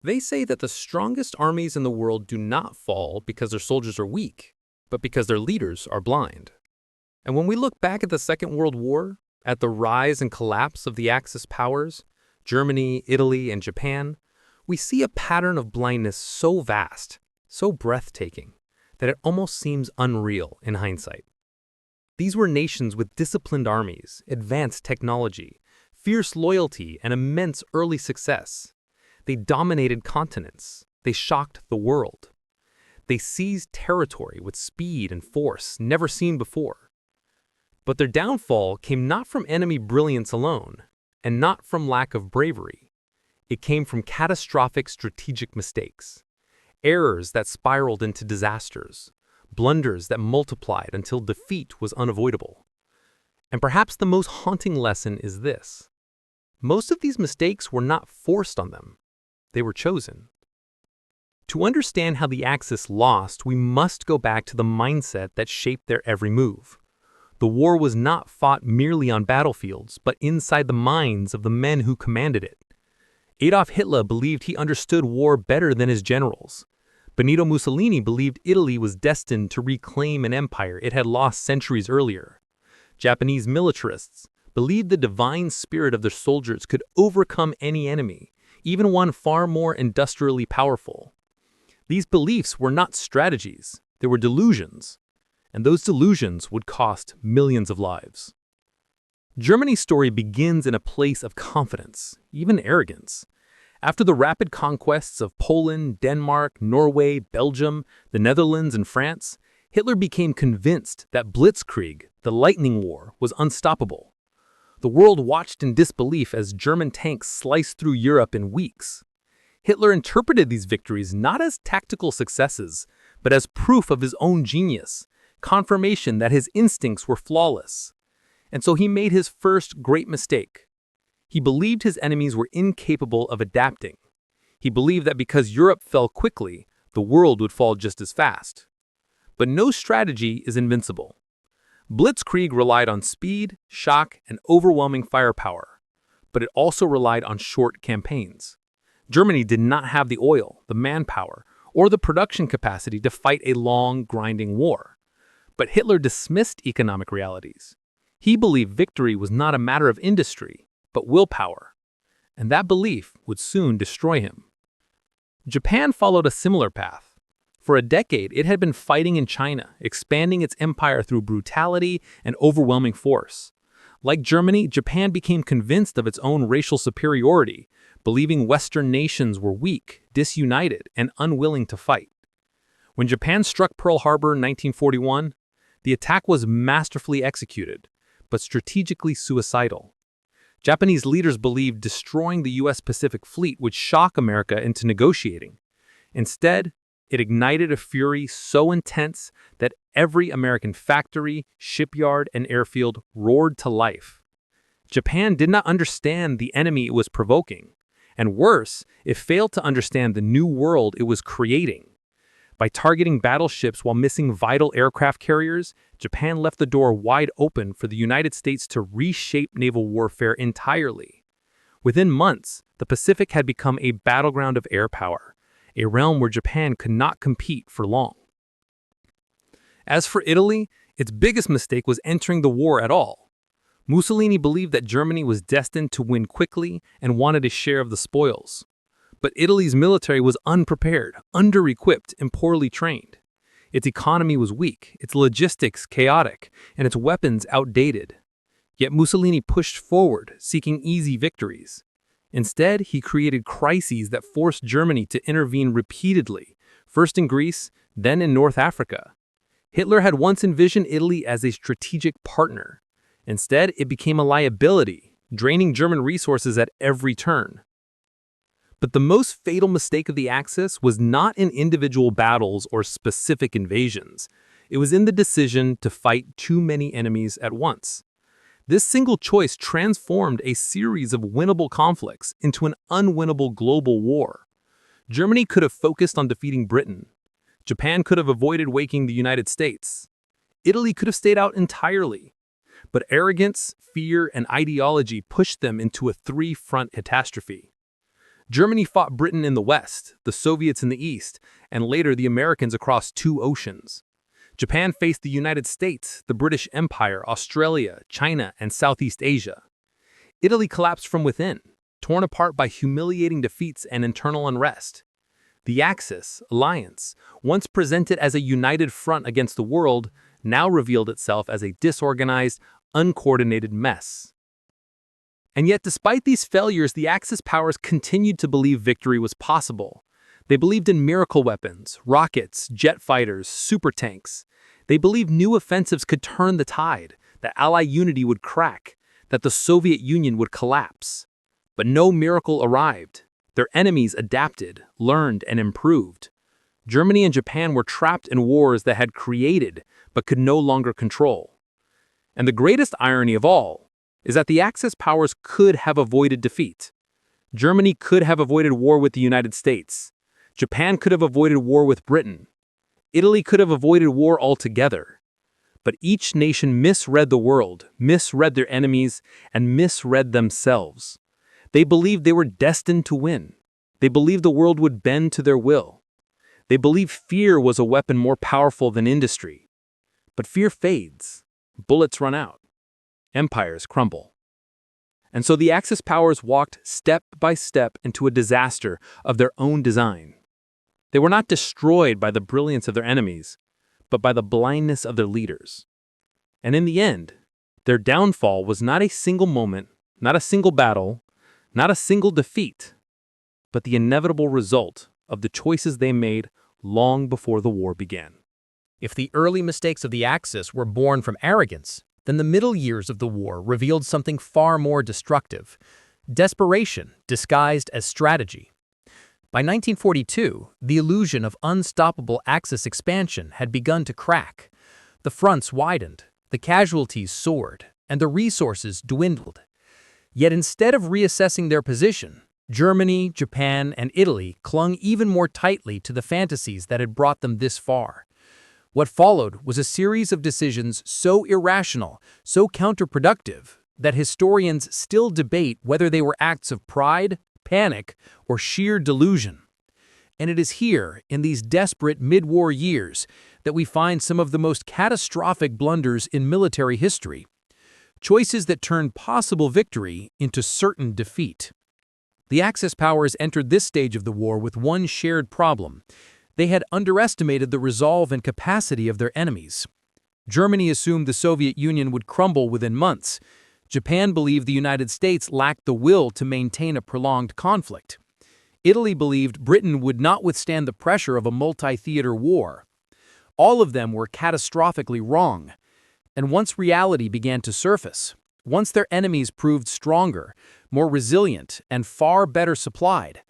They say that the strongest armies in the world do not fall because their soldiers are weak, but because their leaders are blind. And when we look back at the Second World War, at the rise and collapse of the Axis powers, Germany, Italy, and Japan, we see a pattern of blindness so vast, so breathtaking, that it almost seems unreal in hindsight. These were nations with disciplined armies, advanced technology, fierce loyalty, and immense early success. They dominated continents. They shocked the world. They seized territory with speed and force never seen before. But their downfall came not from enemy brilliance alone, and not from lack of bravery. It came from catastrophic strategic mistakes, errors that spiraled into disasters, blunders that multiplied until defeat was unavoidable. And perhaps the most haunting lesson is this: most of these mistakes were not forced on them. They were chosen. To understand how the Axis lost, we must go back to the mindset that shaped their every move. The war was not fought merely on battlefields, but inside the minds of the men who commanded it. Adolf Hitler believed he understood war better than his generals. Benito Mussolini believed Italy was destined to reclaim an empire it had lost centuries earlier. Japanese militarists believed the divine spirit of their soldiers could overcome any enemy, even one far more industrially powerful. These beliefs were not strategies, they were delusions, and those delusions would cost millions of lives. Germany's story begins in a place of confidence, even arrogance. After the rapid conquests of Poland, Denmark, Norway, Belgium, the Netherlands, and France, Hitler became convinced that Blitzkrieg, the lightning war, was unstoppable. The world watched in disbelief as German tanks sliced through Europe in weeks. Hitler interpreted these victories not as tactical successes, but as proof of his own genius, confirmation that his instincts were flawless. And so he made his first great mistake. He believed his enemies were incapable of adapting. He believed that because Europe fell quickly, the world would fall just as fast. But no strategy is invincible. Blitzkrieg relied on speed, shock, and overwhelming firepower, but it also relied on short campaigns. Germany did not have the oil, the manpower, or the production capacity to fight a long, grinding war. But Hitler dismissed economic realities. He believed victory was not a matter of industry, but willpower, and that belief would soon destroy him. Japan followed a similar path. For a decade, it had been fighting in China, expanding its empire through brutality and overwhelming force. Like Germany, Japan became convinced of its own racial superiority, believing Western nations were weak, disunited, and unwilling to fight. When Japan struck Pearl Harbor in 1941, the attack was masterfully executed, but strategically suicidal. Japanese leaders believed destroying the U.S. Pacific Fleet would shock America into negotiating. Instead, it ignited a fury so intense that every American factory, shipyard, and airfield roared to life. Japan did not understand the enemy it was provoking, and worse, it failed to understand the new world it was creating. By targeting battleships while missing vital aircraft carriers, Japan left the door wide open for the United States to reshape naval warfare entirely. Within months, the Pacific had become a battleground of air power, a realm where Japan could not compete for long. As for Italy, its biggest mistake was entering the war at all. Mussolini believed that Germany was destined to win quickly and wanted a share of the spoils. But Italy's military was unprepared, under-equipped, and poorly trained. Its economy was weak, its logistics chaotic, and its weapons outdated. Yet Mussolini pushed forward, seeking easy victories. Instead, he created crises that forced Germany to intervene repeatedly, first in Greece, then in North Africa. Hitler had once envisioned Italy as a strategic partner. Instead, it became a liability, draining German resources at every turn. But the most fatal mistake of the Axis was not in individual battles or specific invasions. It was in the decision to fight too many enemies at once. This single choice transformed a series of winnable conflicts into an unwinnable global war. Germany could have focused on defeating Britain. Japan could have avoided waking the United States. Italy could have stayed out entirely. But arrogance, fear, and ideology pushed them into a three-front catastrophe. Germany fought Britain in the west, the Soviets in the east, and later the Americans across 2 oceans. Japan faced the United States, the British Empire, Australia, China, and Southeast Asia. Italy collapsed from within, torn apart by humiliating defeats and internal unrest. The Axis, alliance, once presented as a united front against the world, now revealed itself as a disorganized, uncoordinated mess. And yet, despite these failures, the Axis powers continued to believe victory was possible. They believed in miracle weapons, rockets, jet fighters, super tanks. They believed new offensives could turn the tide, that Allied unity would crack, that the Soviet Union would collapse. But no miracle arrived. Their enemies adapted, learned, and improved. Germany and Japan were trapped in wars that had created but could no longer control. And the greatest irony of all is that the Axis powers could have avoided defeat. Germany could have avoided war with the United States. Japan could have avoided war with Britain. Italy could have avoided war altogether. But each nation misread the world, misread their enemies, and misread themselves. They believed they were destined to win. They believed the world would bend to their will. They believed fear was a weapon more powerful than industry. But fear fades. Bullets run out. Empires crumble. And so the Axis powers walked step by step into a disaster of their own design. They were not destroyed by the brilliance of their enemies, but by the blindness of their leaders. And in the end, their downfall was not a single moment, not a single battle, not a single defeat, but the inevitable result of the choices they made long before the war began. If the early mistakes of the Axis were born from arrogance, then the middle years of the war revealed something far more destructive: desperation disguised as strategy. By 1942, the illusion of unstoppable Axis expansion had begun to crack. The fronts widened, the casualties soared, and the resources dwindled. Yet instead of reassessing their position, Germany, Japan, and Italy clung even more tightly to the fantasies that had brought them this far. What followed was a series of decisions so irrational, so counterproductive, that historians still debate whether they were acts of pride, panic, or sheer delusion. And it is here, in these desperate mid-war years, that we find some of the most catastrophic blunders in military history. Choices that turned possible victory into certain defeat. The Axis powers entered this stage of the war with one shared problem. They had underestimated the resolve and capacity of their enemies. Germany assumed the Soviet Union would crumble within months. Japan believed the United States lacked the will to maintain a prolonged conflict. Italy believed Britain would not withstand the pressure of a multi-theater war. All of them were catastrophically wrong. And once reality began to surface, once their enemies proved stronger, more resilient, and far better supplied,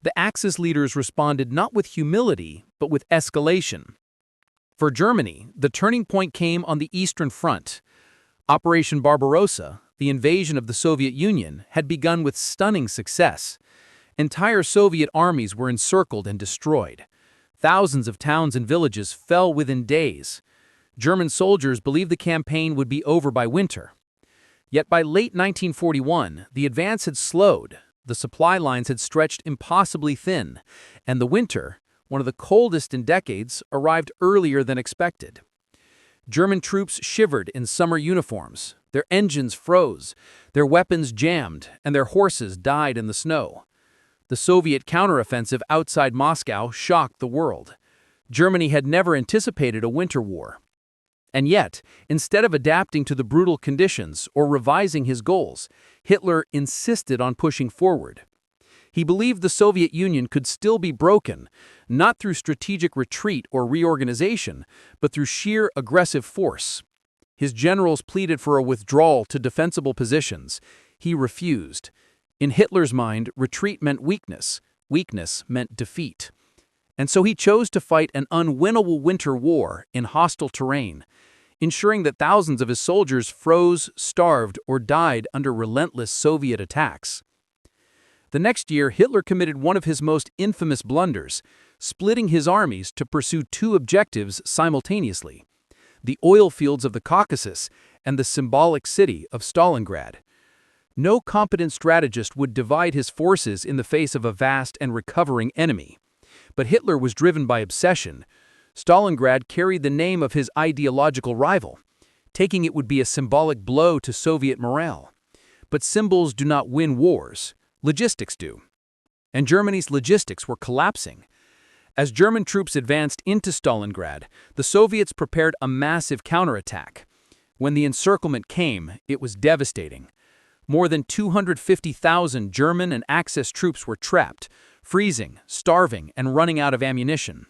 the Axis leaders responded not with humility, but with escalation. For Germany, the turning point came on the Eastern Front. Operation Barbarossa, the invasion of the Soviet Union, had begun with stunning success. Entire Soviet armies were encircled and destroyed. Thousands of towns and villages fell within days. German soldiers believed the campaign would be over by winter. Yet by late 1941, the advance had slowed, the supply lines had stretched impossibly thin, and the winter, one of the coldest in decades, arrived earlier than expected. German troops shivered in summer uniforms, their engines froze, their weapons jammed, and their horses died in the snow. The Soviet counteroffensive outside Moscow shocked the world. Germany had never anticipated a winter war. And yet, instead of adapting to the brutal conditions or revising his goals, Hitler insisted on pushing forward. He believed the Soviet Union could still be broken, not through strategic retreat or reorganization, but through sheer aggressive force. His generals pleaded for a withdrawal to defensible positions. He refused. In Hitler's mind, retreat meant weakness. Weakness meant defeat. And so he chose to fight an unwinnable winter war in hostile terrain, ensuring that thousands of his soldiers froze, starved, or died under relentless Soviet attacks. The next year, Hitler committed one of his most infamous blunders, splitting his armies to pursue 2 objectives simultaneously: the oil fields of the Caucasus and the symbolic city of Stalingrad. No competent strategist would divide his forces in the face of a vast and recovering enemy. But Hitler was driven by obsession. Stalingrad carried the name of his ideological rival. Taking it would be a symbolic blow to Soviet morale. But symbols do not win wars. Logistics do. And Germany's logistics were collapsing. As German troops advanced into Stalingrad, the Soviets prepared a massive counterattack. When the encirclement came, it was devastating. More than 250,000 German and Axis troops were trapped, freezing, starving, and running out of ammunition.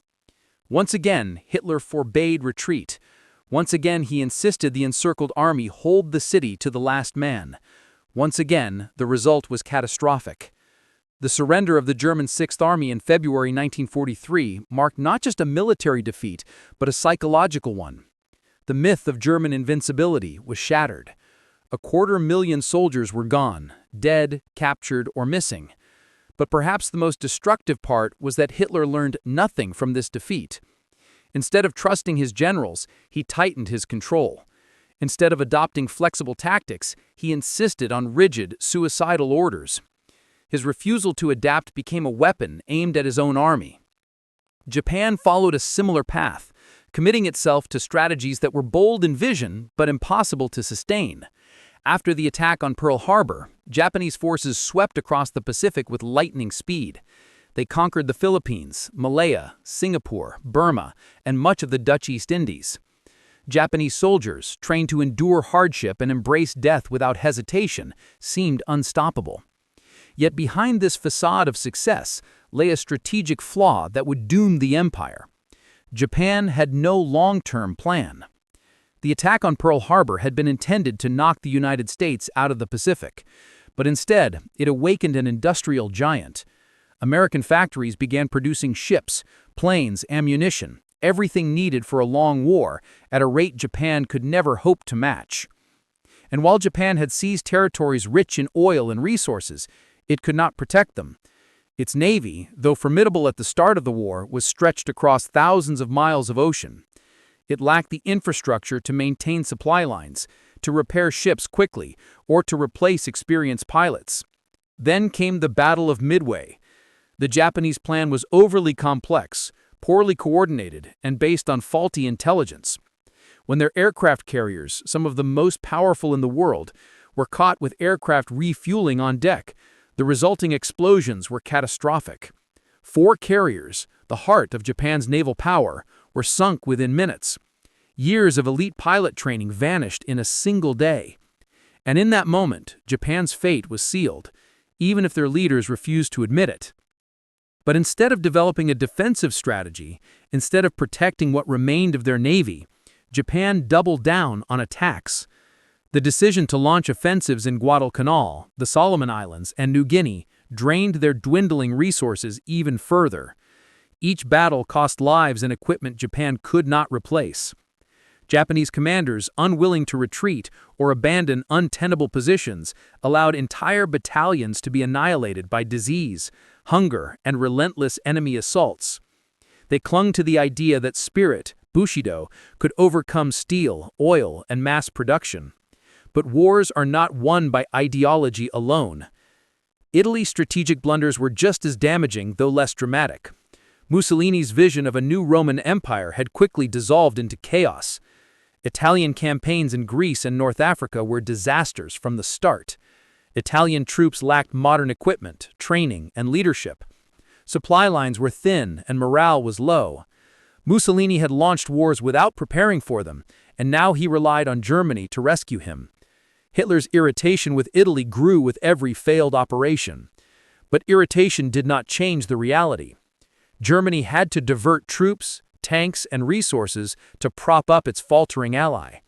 Once again, Hitler forbade retreat. Once again, he insisted the encircled army hold the city to the last man. Once again, the result was catastrophic. The surrender of the German Sixth Army in February 1943 marked not just a military defeat, but a psychological one. The myth of German invincibility was shattered. 250,000 soldiers were gone, dead, captured, or missing. But perhaps the most destructive part was that Hitler learned nothing from this defeat. Instead of trusting his generals, he tightened his control. Instead of adopting flexible tactics, he insisted on rigid, suicidal orders. His refusal to adapt became a weapon aimed at his own army. Japan followed a similar path, committing itself to strategies that were bold in vision but impossible to sustain. After the attack on Pearl Harbor, Japanese forces swept across the Pacific with lightning speed. They conquered the Philippines, Malaya, Singapore, Burma, and much of the Dutch East Indies. Japanese soldiers, trained to endure hardship and embrace death without hesitation, seemed unstoppable. Yet behind this facade of success lay a strategic flaw that would doom the empire. Japan had no long-term plan. The attack on Pearl Harbor had been intended to knock the United States out of the Pacific, but instead it awakened an industrial giant. American factories began producing ships, planes, ammunition, everything needed for a long war at a rate Japan could never hope to match. And while Japan had seized territories rich in oil and resources, it could not protect them. Its navy, though formidable at the start of the war, was stretched across thousands of miles of ocean. It lacked the infrastructure to maintain supply lines, to repair ships quickly, or to replace experienced pilots. Then came the Battle of Midway. The Japanese plan was overly complex, poorly coordinated, and based on faulty intelligence. When their aircraft carriers, some of the most powerful in the world, were caught with aircraft refueling on deck, the resulting explosions were catastrophic. 4 carriers, the heart of Japan's naval power, were sunk within minutes. Years of elite pilot training vanished in a single day. And in that moment, Japan's fate was sealed, even if their leaders refused to admit it. But instead of developing a defensive strategy, instead of protecting what remained of their navy, Japan doubled down on attacks. The decision to launch offensives in Guadalcanal, the Solomon Islands, and New Guinea drained their dwindling resources even further. Each battle cost lives and equipment Japan could not replace. Japanese commanders, unwilling to retreat or abandon untenable positions, allowed entire battalions to be annihilated by disease, hunger, and relentless enemy assaults. They clung to the idea that spirit, Bushido, could overcome steel, oil, and mass production. But wars are not won by ideology alone. Italy's strategic blunders were just as damaging, though less dramatic. Mussolini's vision of a new Roman Empire had quickly dissolved into chaos. Italian campaigns in Greece and North Africa were disasters from the start. Italian troops lacked modern equipment, training, and leadership. Supply lines were thin and morale was low. Mussolini had launched wars without preparing for them, and now he relied on Germany to rescue him. Hitler's irritation with Italy grew with every failed operation. But irritation did not change the reality. Germany had to divert troops, tanks, and resources to prop up its faltering ally.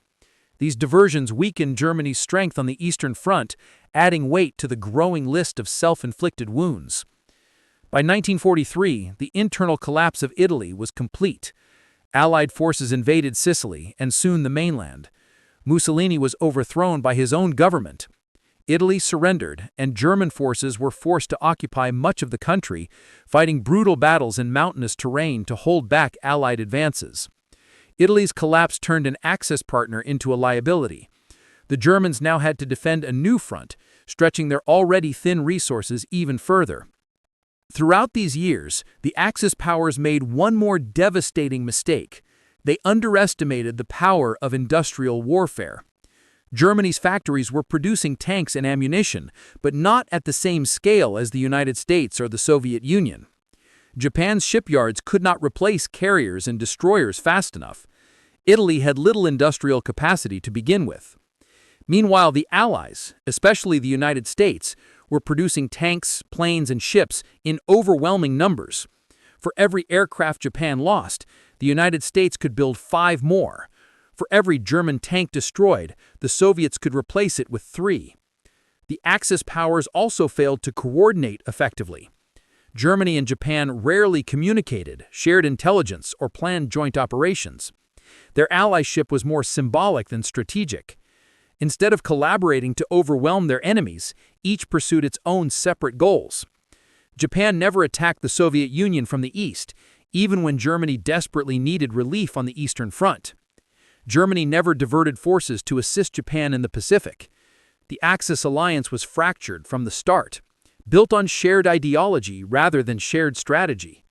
These diversions weakened Germany's strength on the Eastern Front, adding weight to the growing list of self-inflicted wounds. By 1943, the internal collapse of Italy was complete. Allied forces invaded Sicily and soon the mainland. Mussolini was overthrown by his own government. Italy surrendered, and German forces were forced to occupy much of the country, fighting brutal battles in mountainous terrain to hold back Allied advances. Italy's collapse turned an Axis partner into a liability. The Germans now had to defend a new front, stretching their already thin resources even further. Throughout these years, the Axis powers made one more devastating mistake. They underestimated the power of industrial warfare. Germany's factories were producing tanks and ammunition, but not at the same scale as the United States or the Soviet Union. Japan's shipyards could not replace carriers and destroyers fast enough. Italy had little industrial capacity to begin with. Meanwhile, the Allies, especially the United States, were producing tanks, planes, and ships in overwhelming numbers. For every aircraft Japan lost, the United States could build 5 more. For every German tank destroyed, the Soviets could replace it with 3. The Axis powers also failed to coordinate effectively. Germany and Japan rarely communicated, shared intelligence, or planned joint operations. Their allyship was more symbolic than strategic. Instead of collaborating to overwhelm their enemies, each pursued its own separate goals. Japan never attacked the Soviet Union from the east, even when Germany desperately needed relief on the Eastern Front. Germany never diverted forces to assist Japan in the Pacific. The Axis alliance was fractured from the start, built on shared ideology rather than shared strategy.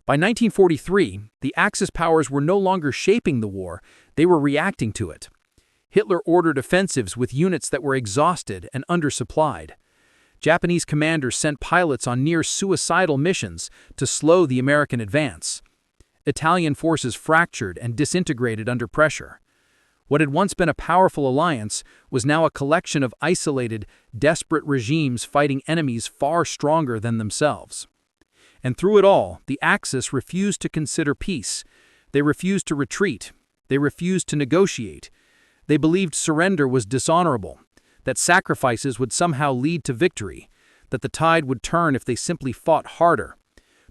By 1943, the Axis powers were no longer shaping the war, they were reacting to it. Hitler ordered offensives with units that were exhausted and undersupplied. Japanese commanders sent pilots on near-suicidal missions to slow the American advance. Italian forces fractured and disintegrated under pressure. What had once been a powerful alliance was now a collection of isolated, desperate regimes fighting enemies far stronger than themselves. And through it all, the Axis refused to consider peace. They refused to retreat. They refused to negotiate. They believed surrender was dishonorable, that sacrifices would somehow lead to victory, that the tide would turn if they simply fought harder.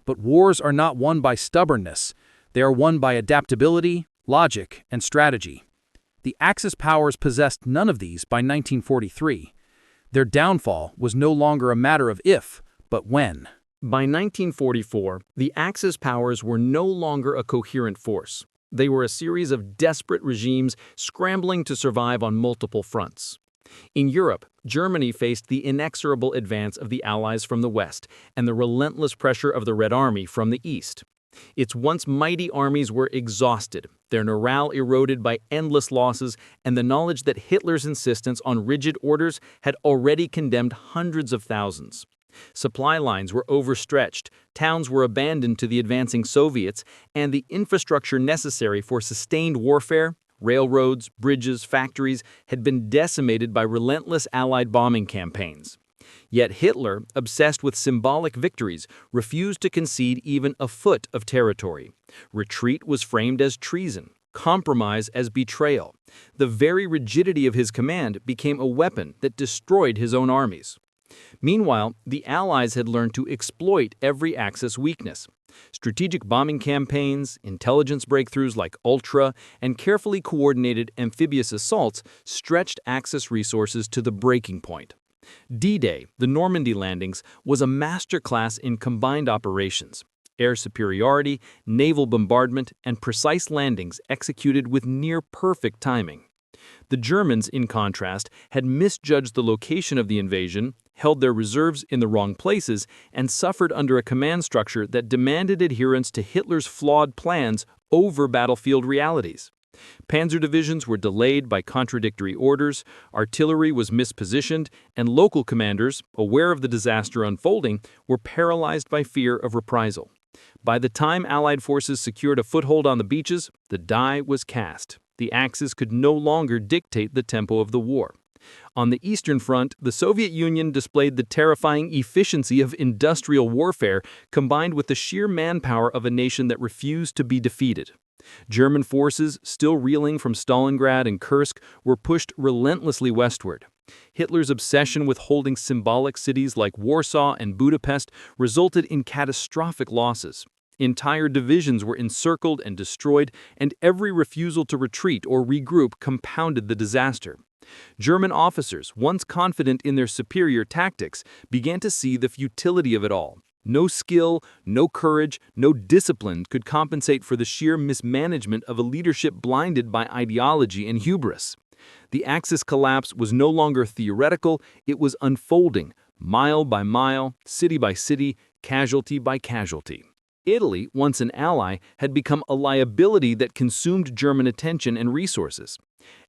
But wars are not won by stubbornness. They are won by adaptability, logic, and strategy. The Axis powers possessed none of these by 1943. Their downfall was no longer a matter of if, but when. By 1944, the Axis powers were no longer a coherent force. They were a series of desperate regimes scrambling to survive on multiple fronts. In Europe, Germany faced the inexorable advance of the Allies from the west and the relentless pressure of the Red Army from the east. Its once mighty armies were exhausted, their morale eroded by endless losses and the knowledge that Hitler's insistence on rigid orders had already condemned hundreds of thousands. Supply lines were overstretched, towns were abandoned to the advancing Soviets, and the infrastructure necessary for sustained warfare, railroads, bridges, factories, had been decimated by relentless Allied bombing campaigns. Yet Hitler, obsessed with symbolic victories, refused to concede even a foot of territory. Retreat was framed as treason, compromise as betrayal. The very rigidity of his command became a weapon that destroyed his own armies. Meanwhile, the Allies had learned to exploit every Axis weakness. Strategic bombing campaigns, intelligence breakthroughs like Ultra, and carefully coordinated amphibious assaults stretched Axis resources to the breaking point. D-Day, the Normandy landings, was a masterclass in combined operations. Air superiority, naval bombardment, and precise landings executed with near-perfect timing. The Germans, in contrast, had misjudged the location of the invasion, held their reserves in the wrong places, and suffered under a command structure that demanded adherence to Hitler's flawed plans over battlefield realities. Panzer divisions were delayed by contradictory orders, artillery was mispositioned, and local commanders, aware of the disaster unfolding, were paralyzed by fear of reprisal. By the time Allied forces secured a foothold on the beaches, the die was cast. The Axis could no longer dictate the tempo of the war. On the Eastern Front, the Soviet Union displayed the terrifying efficiency of industrial warfare combined with the sheer manpower of a nation that refused to be defeated. German forces, still reeling from Stalingrad and Kursk, were pushed relentlessly westward. Hitler's obsession with holding symbolic cities like Warsaw and Budapest resulted in catastrophic losses. Entire divisions were encircled and destroyed, and every refusal to retreat or regroup compounded the disaster. German officers, once confident in their superior tactics, began to see the futility of it all. No skill, no courage, no discipline could compensate for the sheer mismanagement of a leadership blinded by ideology and hubris. The Axis collapse was no longer theoretical, it was unfolding, mile by mile, city by city, casualty by casualty. Italy, once an ally, had become a liability that consumed German attention and resources.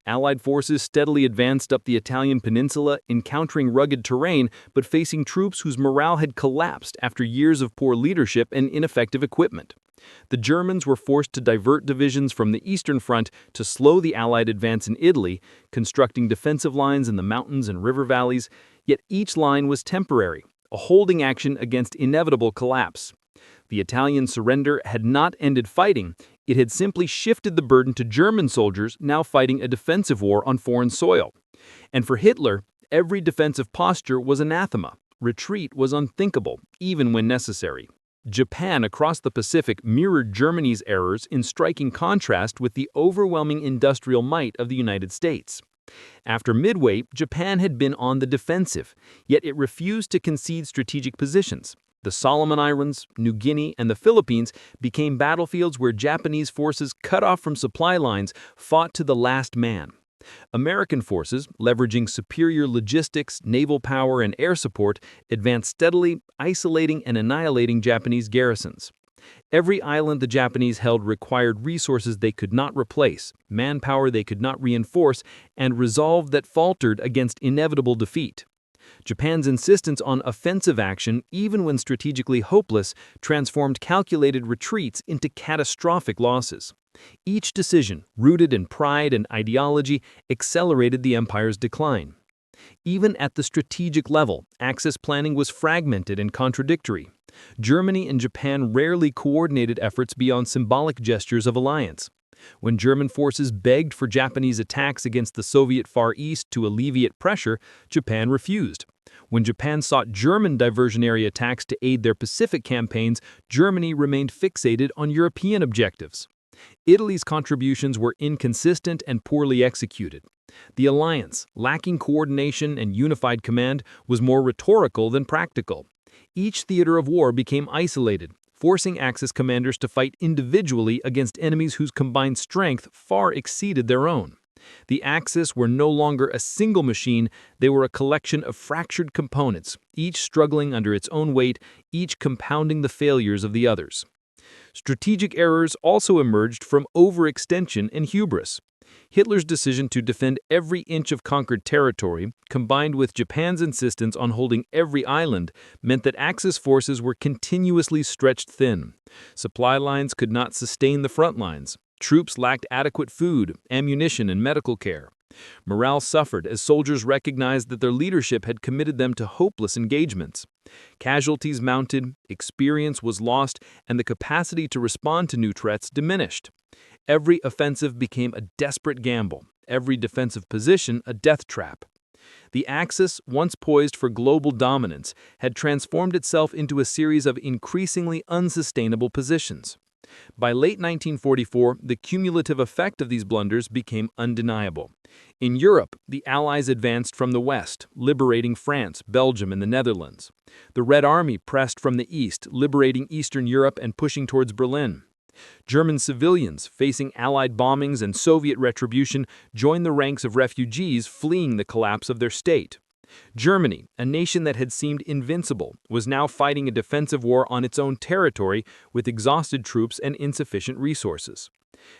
Allied forces steadily advanced up the Italian peninsula, encountering rugged terrain but facing troops whose morale had collapsed after years of poor leadership and ineffective equipment. The Germans were forced to divert divisions from the Eastern Front to slow the Allied advance in Italy, constructing defensive lines in the mountains and river valleys, yet each line was temporary, a holding action against inevitable collapse. The Italian surrender had not ended fighting, it had simply shifted the burden to German soldiers now fighting a defensive war on foreign soil. And for Hitler, every defensive posture was anathema. Retreat was unthinkable, even when necessary. Japan across the Pacific mirrored Germany's errors in striking contrast with the overwhelming industrial might of the United States. After Midway, Japan had been on the defensive, yet it refused to concede strategic positions. The Solomon Islands, New Guinea, and the Philippines became battlefields where Japanese forces cut off from supply lines fought to the last man. American forces, leveraging superior logistics, naval power, and air support, advanced steadily, isolating and annihilating Japanese garrisons. Every island the Japanese held required resources they could not replace, manpower they could not reinforce, and resolve that faltered against inevitable defeat. Japan's insistence on offensive action, even when strategically hopeless, transformed calculated retreats into catastrophic losses. Each decision, rooted in pride and ideology, accelerated the empire's decline. Even at the strategic level, Axis planning was fragmented and contradictory. Germany and Japan rarely coordinated efforts beyond symbolic gestures of alliance. When German forces begged for Japanese attacks against the Soviet Far East to alleviate pressure, Japan refused. When Japan sought German diversionary attacks to aid their Pacific campaigns, Germany remained fixated on European objectives. Italy's contributions were inconsistent and poorly executed. The alliance, lacking coordination and unified command, was more rhetorical than practical. Each theater of war became isolated, forcing Axis commanders to fight individually against enemies whose combined strength far exceeded their own. The Axis were no longer a single machine, they were a collection of fractured components, each struggling under its own weight, each compounding the failures of the others. Strategic errors also emerged from overextension and hubris. Hitler's decision to defend every inch of conquered territory, combined with Japan's insistence on holding every island, meant that Axis forces were continuously stretched thin. Supply lines could not sustain the front lines. Troops lacked adequate food, ammunition, and medical care. Morale suffered as soldiers recognized that their leadership had committed them to hopeless engagements. Casualties mounted, experience was lost, and the capacity to respond to new threats diminished. Every offensive became a desperate gamble, every defensive position a death trap. The Axis, once poised for global dominance, had transformed itself into a series of increasingly unsustainable positions. By late 1944, the cumulative effect of these blunders became undeniable. In Europe, the Allies advanced from the west, liberating France, Belgium, and the Netherlands. The Red Army pressed from the east, liberating Eastern Europe and pushing towards Berlin. German civilians, facing Allied bombings and Soviet retribution, joined the ranks of refugees fleeing the collapse of their state. Germany, a nation that had seemed invincible, was now fighting a defensive war on its own territory with exhausted troops and insufficient resources.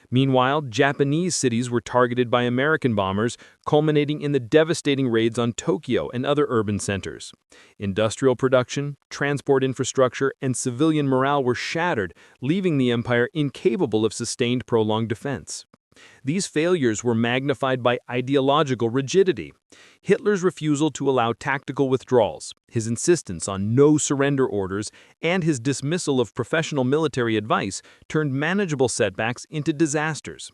Meanwhile, Japanese cities were targeted by American bombers, culminating in the devastating raids on Tokyo and other urban centers. Industrial production, transport infrastructure, and civilian morale were shattered, leaving the empire incapable of sustained prolonged defense. These failures were magnified by ideological rigidity. Hitler's refusal to allow tactical withdrawals, his insistence on no surrender orders, and his dismissal of professional military advice turned manageable setbacks into disasters.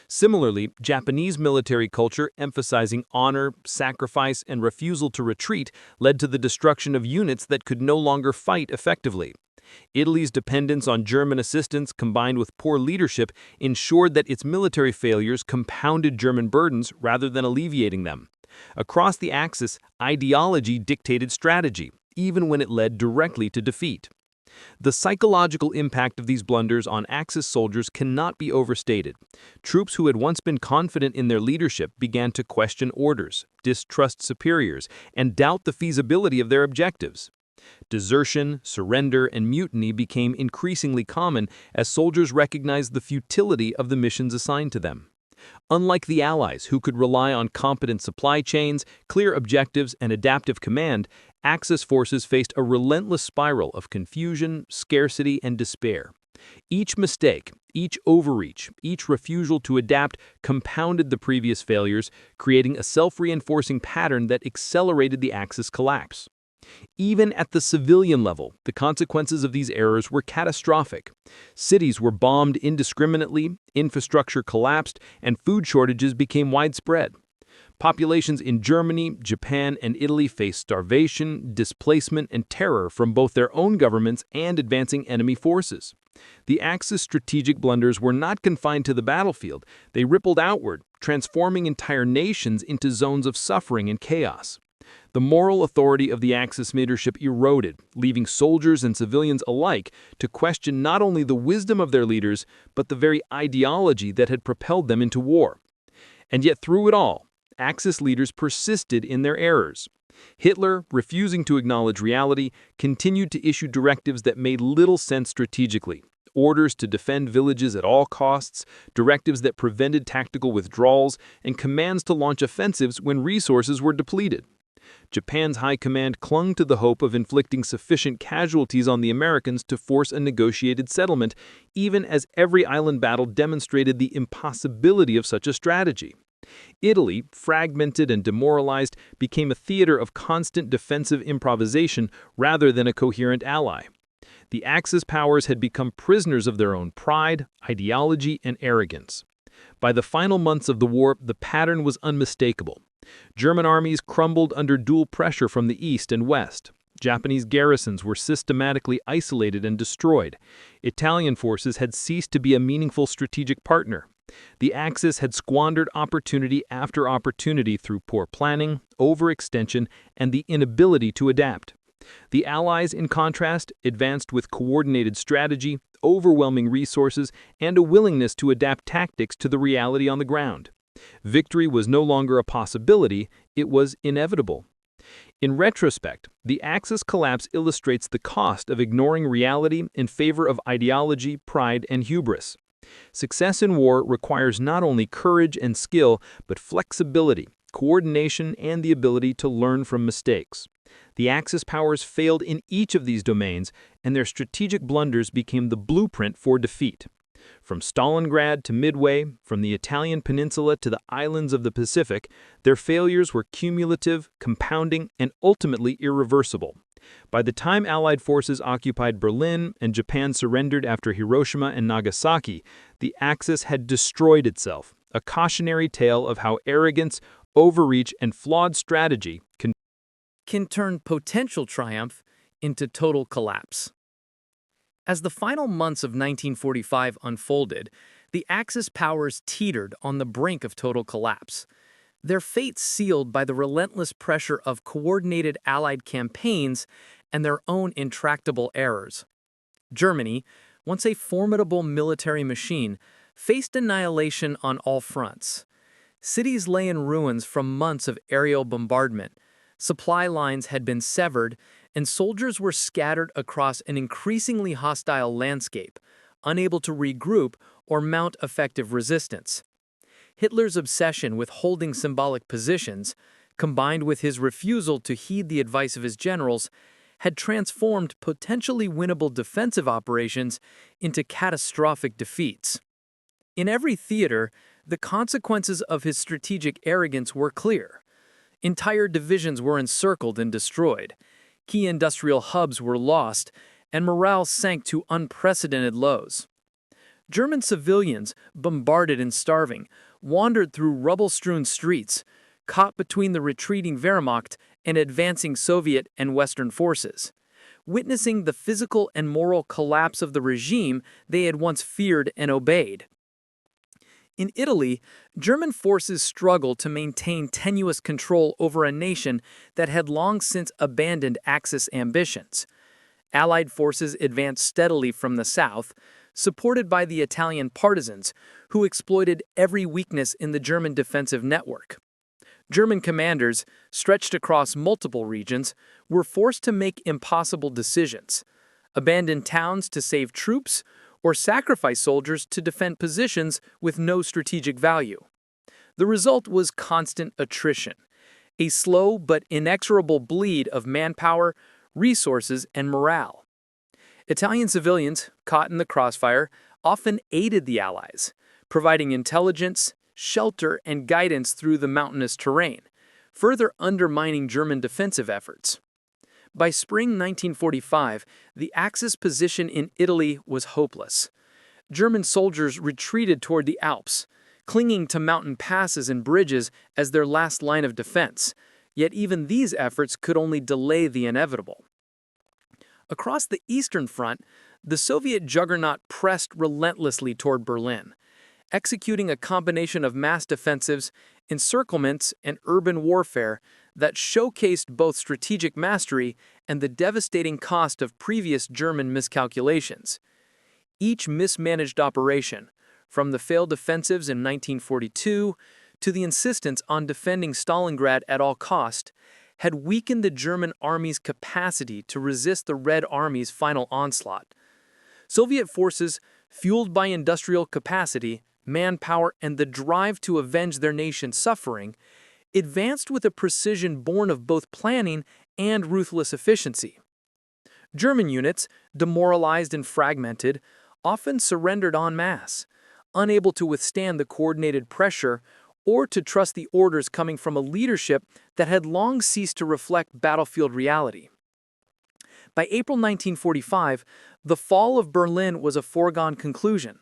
Similarly, Japanese military culture emphasizing honor, sacrifice, and refusal to retreat led to the destruction of units that could no longer fight effectively. Italy's dependence on German assistance combined with poor leadership ensured that its military failures compounded German burdens rather than alleviating them. Across the Axis, ideology dictated strategy, even when it led directly to defeat. The psychological impact of these blunders on Axis soldiers cannot be overstated. Troops who had once been confident in their leadership began to question orders, distrust superiors, and doubt the feasibility of their objectives. Desertion, surrender, and mutiny became increasingly common as soldiers recognized the futility of the missions assigned to them. Unlike the Allies, who could rely on competent supply chains, clear objectives, and adaptive command, Axis forces faced a relentless spiral of confusion, scarcity, and despair. Each mistake, each overreach, each refusal to adapt compounded the previous failures, creating a self-reinforcing pattern that accelerated the Axis collapse. Even at the civilian level, the consequences of these errors were catastrophic. Cities were bombed indiscriminately, infrastructure collapsed, and food shortages became widespread. Populations in Germany, Japan, and Italy faced starvation, displacement, and terror from both their own governments and advancing enemy forces. The Axis strategic blunders were not confined to the battlefield. They rippled outward, transforming entire nations into zones of suffering and chaos. The moral authority of the Axis leadership eroded, leaving soldiers and civilians alike to question not only the wisdom of their leaders, but the very ideology that had propelled them into war. And yet through it all, Axis leaders persisted in their errors. Hitler, refusing to acknowledge reality, continued to issue directives that made little sense strategically. Orders to defend villages at all costs, directives that prevented tactical withdrawals, and commands to launch offensives when resources were depleted. Japan's high command clung to the hope of inflicting sufficient casualties on the Americans to force a negotiated settlement, even as every island battle demonstrated the impossibility of such a strategy. Italy, fragmented and demoralized, became a theater of constant defensive improvisation rather than a coherent ally. The Axis powers had become prisoners of their own pride, ideology, and arrogance. By the final months of the war, the pattern was unmistakable. German armies crumbled under dual pressure from the east and west. Japanese garrisons were systematically isolated and destroyed. Italian forces had ceased to be a meaningful strategic partner. The Axis had squandered opportunity after opportunity through poor planning, overextension, and the inability to adapt. The Allies, in contrast, advanced with coordinated strategy, overwhelming resources, and a willingness to adapt tactics to the reality on the ground. Victory was no longer a possibility, it was inevitable. In retrospect, the Axis collapse illustrates the cost of ignoring reality in favor of ideology, pride, and hubris. Success in war requires not only courage and skill, but flexibility, coordination, and the ability to learn from mistakes. The Axis powers failed in each of these domains, and their strategic blunders became the blueprint for defeat. From Stalingrad to Midway, from the Italian peninsula to the islands of the Pacific, their failures were cumulative, compounding, and ultimately irreversible. By the time Allied forces occupied Berlin and Japan surrendered after Hiroshima and Nagasaki, the Axis had destroyed itself, a cautionary tale of how arrogance, overreach, and flawed strategy can turn potential triumph into total collapse. As the final months of 1945 unfolded, the Axis powers teetered on the brink of total collapse, their fate sealed by the relentless pressure of coordinated Allied campaigns and their own intractable errors. Germany, once a formidable military machine, faced annihilation on all fronts. Cities lay in ruins from months of aerial bombardment, supply lines had been severed, and soldiers were scattered across an increasingly hostile landscape, unable to regroup or mount effective resistance. Hitler's obsession with holding symbolic positions, combined with his refusal to heed the advice of his generals, had transformed potentially winnable defensive operations into catastrophic defeats. In every theater, the consequences of his strategic arrogance were clear. Entire divisions were encircled and destroyed. Key industrial hubs were lost, and morale sank to unprecedented lows. German civilians, bombarded and starving, wandered through rubble-strewn streets, caught between the retreating Wehrmacht and advancing Soviet and Western forces, witnessing the physical and moral collapse of the regime they had once feared and obeyed. In Italy, German forces struggled to maintain tenuous control over a nation that had long since abandoned Axis ambitions. Allied forces advanced steadily from the south, supported by the Italian partisans, who exploited every weakness in the German defensive network. German commanders, stretched across multiple regions, were forced to make impossible decisions: abandon towns to save troops, or sacrifice soldiers to defend positions with no strategic value. The result was constant attrition, a slow but inexorable bleed of manpower, resources, and morale. Italian civilians, caught in the crossfire, often aided the Allies, providing intelligence, shelter, and guidance through the mountainous terrain, further undermining German defensive efforts. By spring 1945, the Axis position in Italy was hopeless. German soldiers retreated toward the Alps, clinging to mountain passes and bridges as their last line of defense, yet even these efforts could only delay the inevitable. Across the Eastern Front, the Soviet juggernaut pressed relentlessly toward Berlin, executing a combination of mass defensives, encirclements, and urban warfare that showcased both strategic mastery and the devastating cost of previous German miscalculations. Each mismanaged operation, from the failed offensives in 1942 to the insistence on defending Stalingrad at all cost, had weakened the German army's capacity to resist the Red Army's final onslaught. Soviet forces, fueled by industrial capacity, manpower, and the drive to avenge their nation's suffering, advanced with a precision born of both planning and ruthless efficiency. German units, demoralized and fragmented, often surrendered en masse, unable to withstand the coordinated pressure or to trust the orders coming from a leadership that had long ceased to reflect battlefield reality. By April 1945, the fall of Berlin was a foregone conclusion,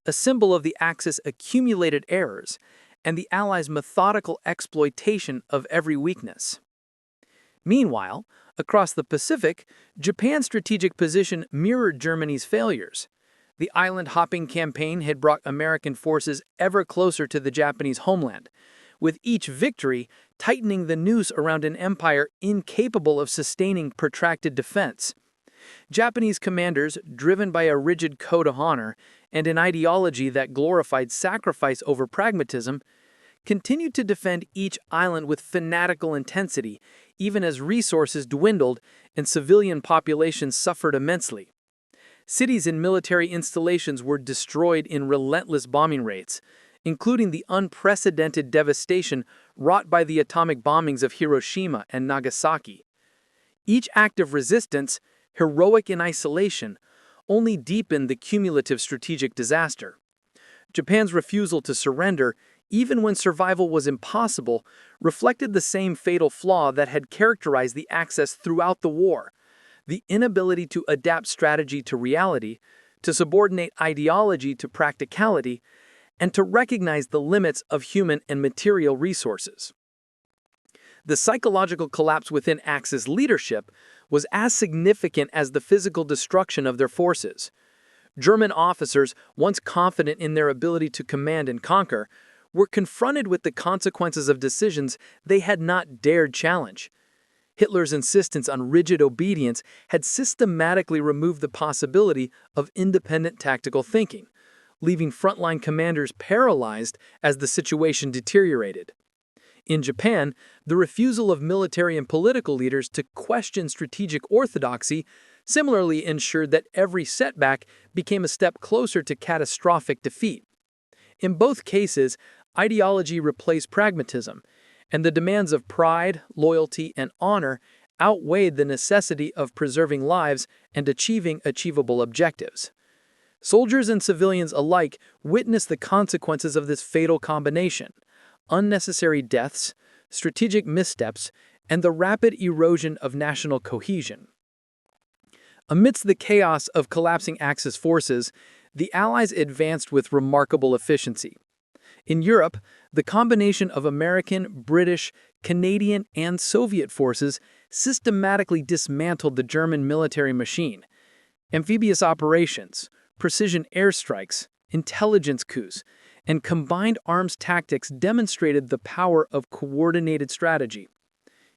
a symbol of the Axis' accumulated errors and the Allies' methodical exploitation of every weakness. Meanwhile, across the Pacific, Japan's strategic position mirrored Germany's failures. The island-hopping campaign had brought American forces ever closer to the Japanese homeland, with each victory tightening the noose around an empire incapable of sustaining protracted defense. Japanese commanders, driven by a rigid code of honor and an ideology that glorified sacrifice over pragmatism, continued to defend each island with fanatical intensity, even as resources dwindled and civilian populations suffered immensely. Cities and military installations were destroyed in relentless bombing raids, including the unprecedented devastation wrought by the atomic bombings of Hiroshima and Nagasaki. Each act of resistance, heroic in isolation, only deepened the cumulative strategic disaster. Japan's refusal to surrender, even when survival was impossible, reflected the same fatal flaw that had characterized the Axis throughout the war: the inability to adapt strategy to reality, to subordinate ideology to practicality, and to recognize the limits of human and material resources. The psychological collapse within Axis leadership was as significant as the physical destruction of their forces. German officers, once confident in their ability to command and conquer, were confronted with the consequences of decisions they had not dared challenge. Hitler's insistence on rigid obedience had systematically removed the possibility of independent tactical thinking, leaving frontline commanders paralyzed as the situation deteriorated. In Japan, the refusal of military and political leaders to question strategic orthodoxy similarly ensured that every setback became a step closer to catastrophic defeat. In both cases, ideology replaced pragmatism, and the demands of pride, loyalty, and honor outweighed the necessity of preserving lives and achieving achievable objectives. Soldiers and civilians alike witnessed the consequences of this fatal combination: unnecessary deaths, strategic missteps, and the rapid erosion of national cohesion. Amidst the chaos of collapsing Axis forces, the Allies advanced with remarkable efficiency. In Europe, the combination of American, British, Canadian, and Soviet forces systematically dismantled the German military machine. Amphibious operations, precision airstrikes, intelligence coups, and combined arms tactics demonstrated the power of coordinated strategy.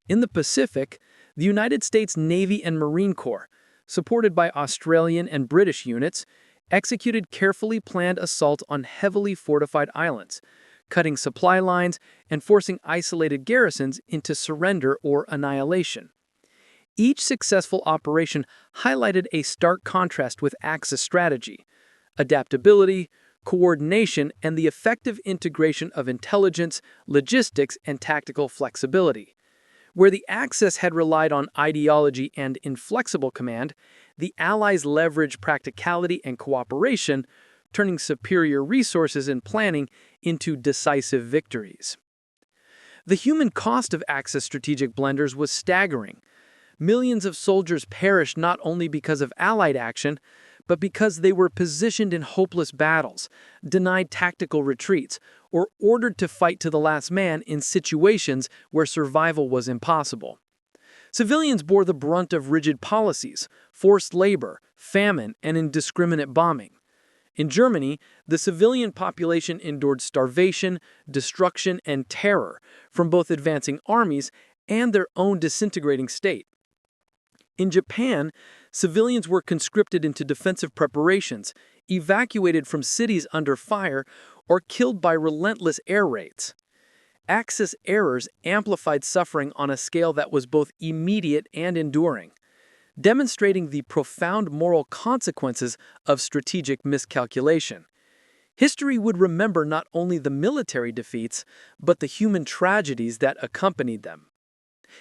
In the Pacific, the United States Navy and Marine Corps, supported by Australian and British units, executed carefully planned assaults on heavily fortified islands, cutting supply lines and forcing isolated garrisons into surrender or annihilation. Each successful operation highlighted a stark contrast with Axis strategy: adaptability, coordination, and the effective integration of intelligence, logistics, and tactical flexibility. Where the Axis had relied on ideology and inflexible command, the Allies leveraged practicality and cooperation, turning superior resources and planning into decisive victories. The human cost of Axis strategic blunders was staggering. Millions of soldiers perished not only because of Allied action, but because they were positioned in hopeless battles, denied tactical retreats, or ordered to fight to the last man in situations where survival was impossible. Civilians bore the brunt of rigid policies, forced labor, famine, and indiscriminate bombing. In Germany, the civilian population endured starvation, destruction, and terror from both advancing armies and their own disintegrating state. In Japan, civilians were conscripted into defensive preparations, evacuated from cities under fire, or killed by relentless air raids. Axis errors amplified suffering on a scale that was both immediate and enduring, demonstrating the profound moral consequences of strategic miscalculation. History would remember not only the military defeats, but the human tragedies that accompanied them.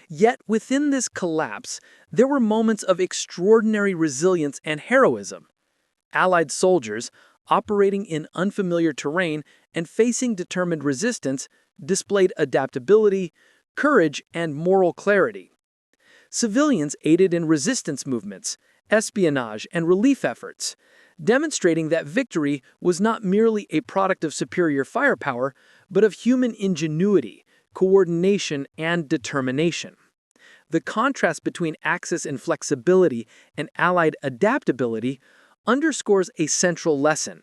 Yet within this collapse, there were moments of extraordinary resilience and heroism. Allied soldiers, operating in unfamiliar terrain and facing determined resistance, displayed adaptability, courage, and moral clarity. Civilians aided in resistance movements, espionage, and relief efforts, demonstrating that victory was not merely a product of superior firepower, but of human ingenuity, coordination, and determination. The contrast between Axis inflexibility and Allied adaptability underscores a central lesson.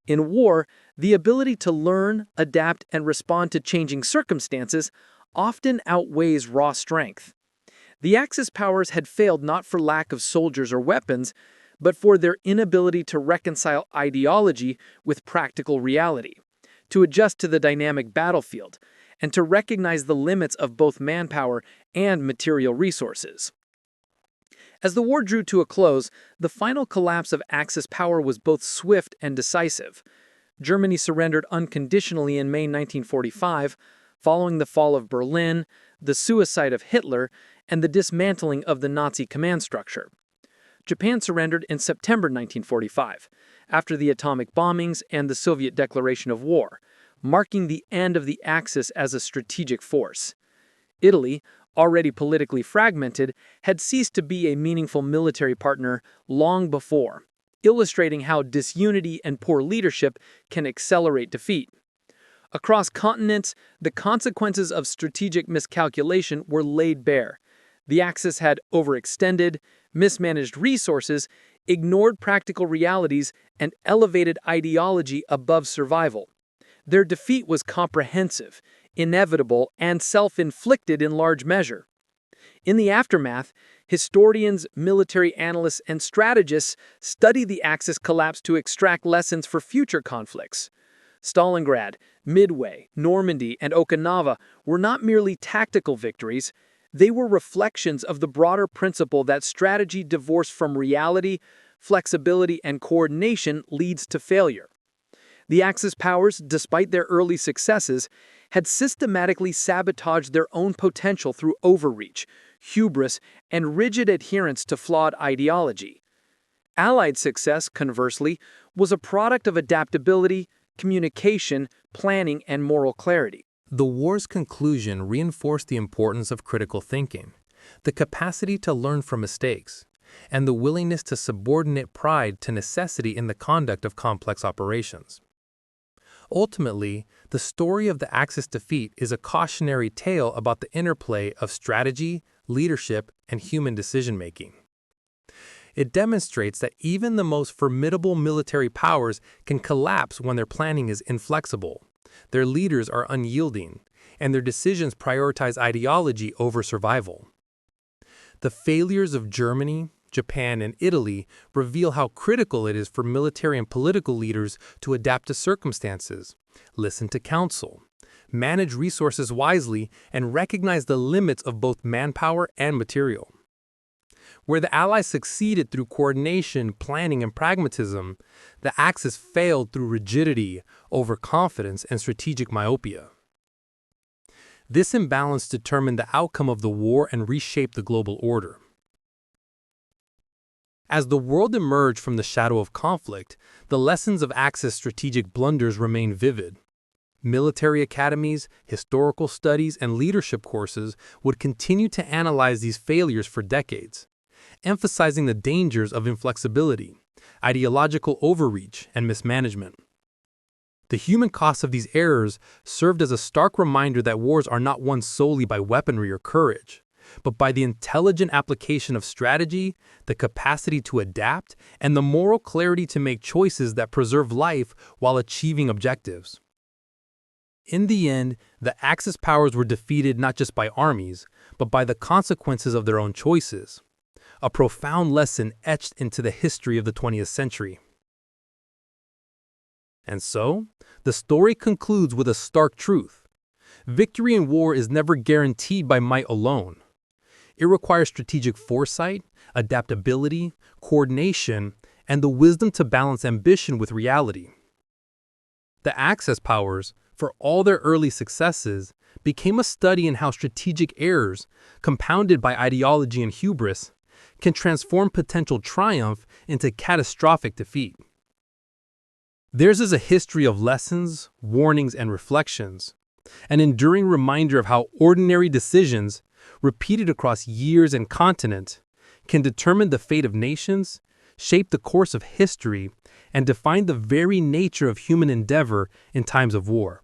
In war, the ability to learn, adapt, and respond to changing circumstances often outweighs raw strength. The Axis powers had failed not for lack of soldiers or weapons, but for their inability to reconcile ideology with practical reality, to adjust to the dynamic battlefield, and to recognize the limits of both manpower and material resources. As the war drew to a close, the final collapse of Axis power was both swift and decisive. Germany surrendered unconditionally in May 1945, following the fall of Berlin, the suicide of Hitler, and the dismantling of the Nazi command structure. Japan surrendered in September 1945, after the atomic bombings and the Soviet declaration of war, marking the end of the Axis as a strategic force. Italy, already politically fragmented, had ceased to be a meaningful military partner long before, illustrating how disunity and poor leadership can accelerate defeat. Across continents, the consequences of strategic miscalculation were laid bare. The Axis had overextended, mismanaged resources, ignored practical realities, and elevated ideology above survival. Their defeat was comprehensive, inevitable, and self-inflicted in large measure. In the aftermath, historians, military analysts, and strategists study the Axis collapse to extract lessons for future conflicts. Stalingrad, Midway, Normandy, and Okinawa were not merely tactical victories, they were reflections of the broader principle that strategy divorced from reality, flexibility, and coordination leads to failure. The Axis powers, despite their early successes, had systematically sabotaged their own potential through overreach, hubris, and rigid adherence to flawed ideology. Allied success, conversely, was a product of adaptability, communication, planning, and moral clarity. The war's conclusion reinforced the importance of critical thinking, the capacity to learn from mistakes, and the willingness to subordinate pride to necessity in the conduct of complex operations. Ultimately, the story of the Axis defeat is a cautionary tale about the interplay of strategy, leadership, and human decision-making. It demonstrates that even the most formidable military powers can collapse when their planning is inflexible, their leaders are unyielding, and their decisions prioritize ideology over survival. The failures of Germany, Japan, and Italy reveal how critical it is for military and political leaders to adapt to circumstances, listen to counsel, manage resources wisely, and recognize the limits of both manpower and material. Where the Allies succeeded through coordination, planning, and pragmatism, the Axis failed through rigidity, overconfidence, and strategic myopia. This imbalance determined the outcome of the war and reshaped the global order. As the world emerged from the shadow of conflict, the lessons of Axis strategic blunders remain vivid. Military academies, historical studies, and leadership courses would continue to analyze these failures for decades, emphasizing the dangers of inflexibility, ideological overreach, and mismanagement. The human cost of these errors served as a stark reminder that wars are not won solely by weaponry or courage, but by the intelligent application of strategy, the capacity to adapt, and the moral clarity to make choices that preserve life while achieving objectives. In the end, the Axis powers were defeated not just by armies, but by the consequences of their own choices, a profound lesson etched into the history of the 20th century. And so, the story concludes with a stark truth. Victory in war is never guaranteed by might alone. It requires strategic foresight, adaptability, coordination, and the wisdom to balance ambition with reality. The Axis powers, for all their early successes, became a study in how strategic errors, compounded by ideology and hubris, can transform potential triumph into catastrophic defeat. Theirs is a history of lessons, warnings, and reflections, an enduring reminder of how ordinary decisions, repeated across years and continents, can determine the fate of nations, shape the course of history, and define the very nature of human endeavor in times of war.